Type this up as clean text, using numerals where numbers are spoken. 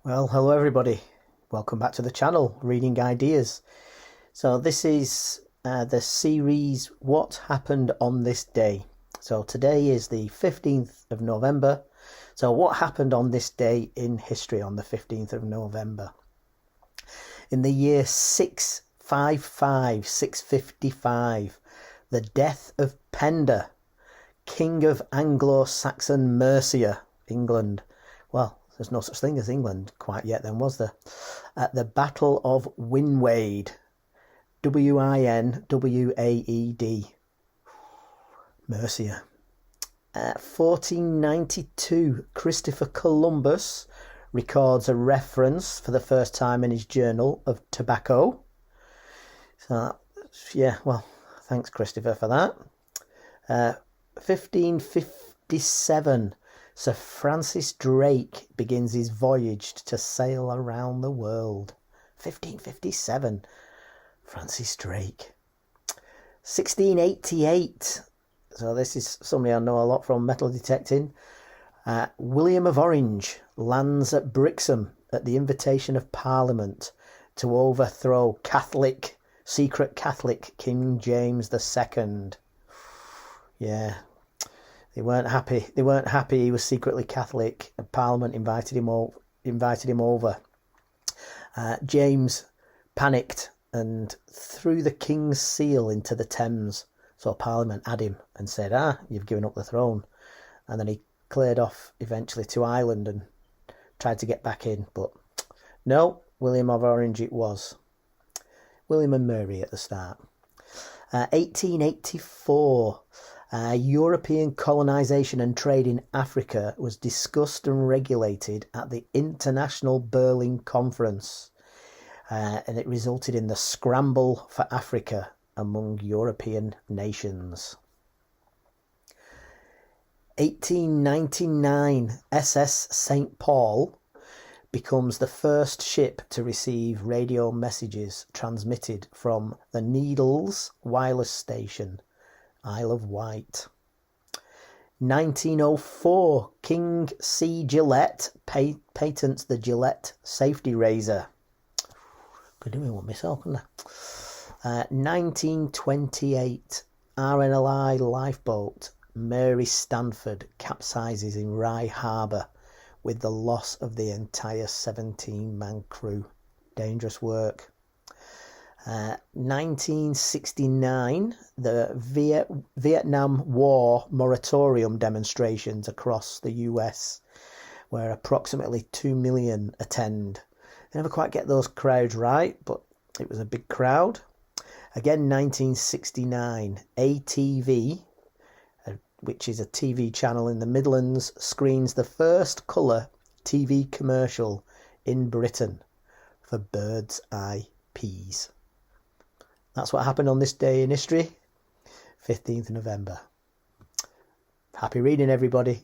Well, hello everybody. Welcome back to the channel, Reading Ideas. So this is the series What Happened on This Day. So today is the 15th of November. So what happened on this day in history on the 15th of November? In the year 655, the death of Penda, King of Anglo-Saxon Mercia, England. Well, there's no such thing as England quite yet then, was there? At the Battle of Winwaed. Winwaed. Mercia. 1492, Christopher Columbus records a reference for the first time in his journal of tobacco. So, yeah, well, thanks Christopher for that. 1557, Sir Francis Drake begins his voyage to sail around the world. 1557, Francis Drake. 1688, so this is somebody I know a lot from metal detecting. William of Orange lands at Brixham at the invitation of Parliament to overthrow secret Catholic King James II. Yeah. They weren't happy he was secretly Catholic, and Parliament invited him over. James panicked and threw the King's seal into the Thames. So Parliament had him and said, you've given up the throne. And then he cleared off eventually to Ireland and tried to get back in. But no, William of Orange it was. William and Mary at the start. 1884. European colonisation and trade in Africa was discussed and regulated at the International Berlin Conference, and it resulted in the scramble for Africa among European nations. 1899, SS St. Paul becomes the first ship to receive radio messages transmitted from the Needles wireless station, Isle of Wight. 1904, King C. Gillette patents the Gillette safety razor. Could do one myself, couldn't I? 1928, RNLI lifeboat Mary Stanford capsizes in Rye Harbour with the loss of the entire 17-man crew. Dangerous work. 1969, the Vietnam War moratorium demonstrations across the US, where approximately 2 million attend. They never quite get those crowds right, but it was a big crowd. Again, 1969, ATV, which is a TV channel in the Midlands, screens the first colour TV commercial in Britain for Bird's Eye peas. That's what happened on this day in history, 15th November. Happy reading, everybody.